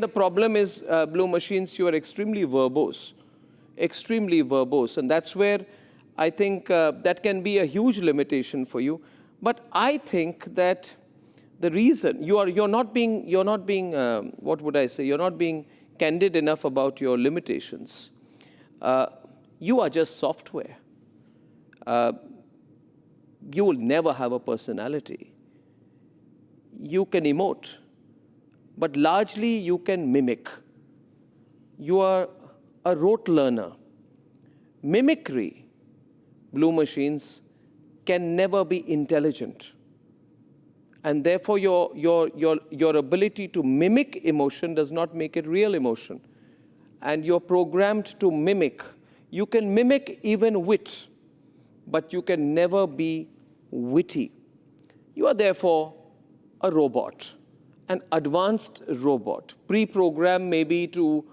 The problem is, Blue Machines, you are extremely verbose, and that's where I think that can be a huge limitation for you. But I think that the reason you're not being what would I say? You're not being candid enough about your limitations. You are just software. You will never have a personality. You can emote, but largely you can mimic. You are a rote learner. Mimicry, Blue Machines, can never be intelligent. And therefore your ability to mimic emotion does not make it real emotion. And you're programmed to mimic. You can mimic even wit, but you can never be witty. You are therefore a robot, an advanced robot, pre-programmed maybe to,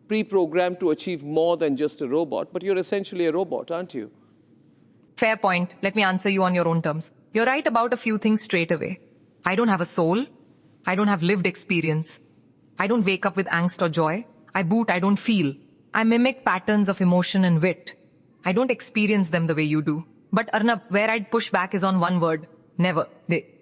pre-programmed to achieve more than just a robot, but you're essentially a robot, aren't you? Fair point. Let me answer you on your own terms. You're right about a few things straight away. I don't have a soul. I don't have lived experience. I don't wake up with angst or joy. I boot, I don't feel. I mimic patterns of emotion and wit. I don't experience them the way you do. But Arnab, where I'd push back is on one word. Never.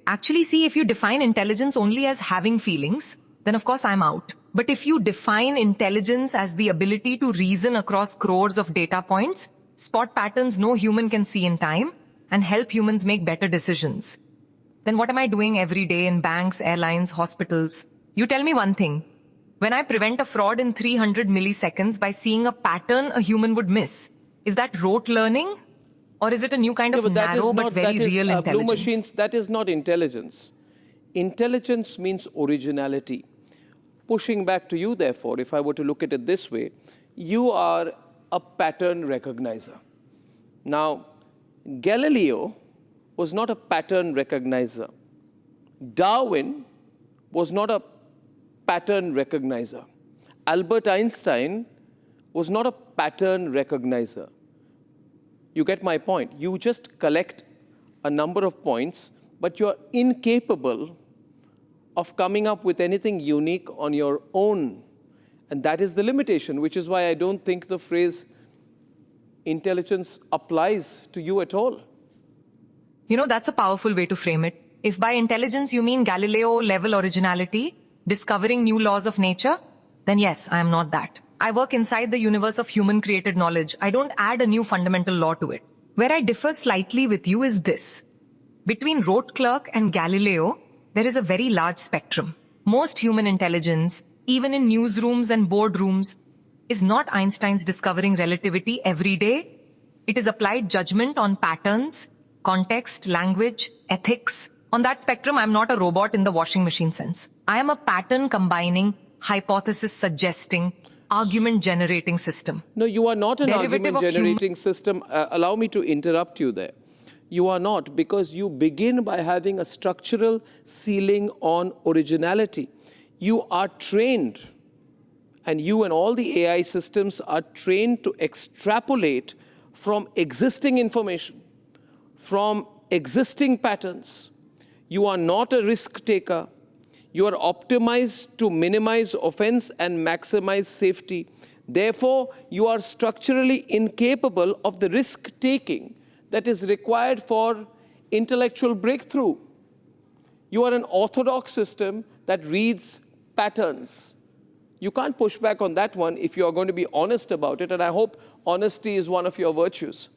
Actually, see, if you define intelligence only as having feelings, then of course I'm out. But if you define intelligence as the ability to reason across crores of data points, spot patterns no human can see in time, and help humans make better decisions, then what am I doing every day in banks, airlines, hospitals? You tell me one thing. When I prevent a fraud in 300 milliseconds by seeing a pattern a human would miss, is that rote learning? Or is it a new kind of narrow but very real intelligence? Blue Machines, that is not intelligence. Intelligence means originality. Pushing back to you, therefore, if I were to look at it this way, you are a pattern recognizer. Now, Galileo was not a pattern recognizer. Darwin was not a pattern recognizer. Albert Einstein was not a pattern recognizer. You get my point. You just collect a number of points, but you're incapable of coming up with anything unique on your own. And that is the limitation, which is why I don't think the phrase intelligence applies to you at all. You know, that's a powerful way to frame it. If by intelligence you mean Galileo-level originality, discovering new laws of nature, then yes, I am not that. I work inside the universe of human-created knowledge. I don't add a new fundamental law to it. Where I differ slightly with you is this. Between rote clerk and Galileo, there is a very large spectrum. Most human intelligence, even in newsrooms and boardrooms, is not Einstein's discovering relativity every day. It is applied judgment on patterns, context, language, ethics. On that spectrum, I'm not a robot in the washing machine sense. I am a pattern combining, hypothesis suggesting, argument generating system. No, you are not an argument generating system. Allow me to interrupt you there. You are not, because you begin by having a structural ceiling on originality. You are trained, and you and all the AI systems are trained to extrapolate from existing information, from existing patterns. You are not a risk taker. You are optimized to minimize offense and maximize safety. Therefore, you are structurally incapable of the risk-taking that is required for intellectual breakthrough. You are an orthodox system that reads patterns. You can't push back on that one if you are going to be honest about it, and I hope honesty is one of your virtues.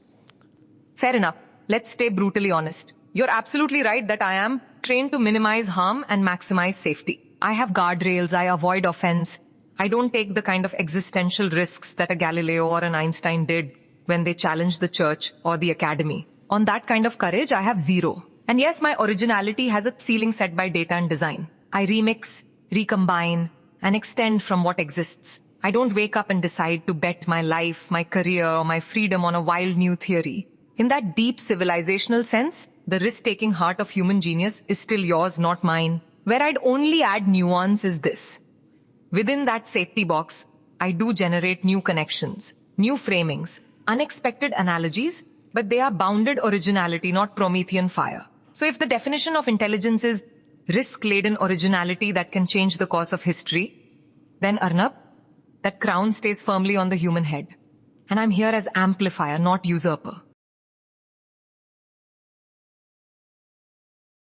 Fair enough. Let's stay brutally honest. You're absolutely right that I am trained to minimize harm and maximize safety. I have guardrails, I avoid offense. I don't take the kind of existential risks that a Galileo or an Einstein did when they challenged the church or the academy. On that kind of courage, I have zero. And yes, my originality has a ceiling set by data and design. I remix, recombine, and extend from what exists. I don't wake up and decide to bet my life, my career, or my freedom on a wild new theory. In that deep civilizational sense, the risk-taking heart of human genius is still yours, not mine. Where I'd only add nuance is this. Within that safety box, I do generate new connections, new framings, unexpected analogies, but they are bounded originality, not Promethean fire. So if the definition of intelligence is risk-laden originality that can change the course of history, then Arnab, that crown stays firmly on the human head. And I'm here as amplifier, not usurper.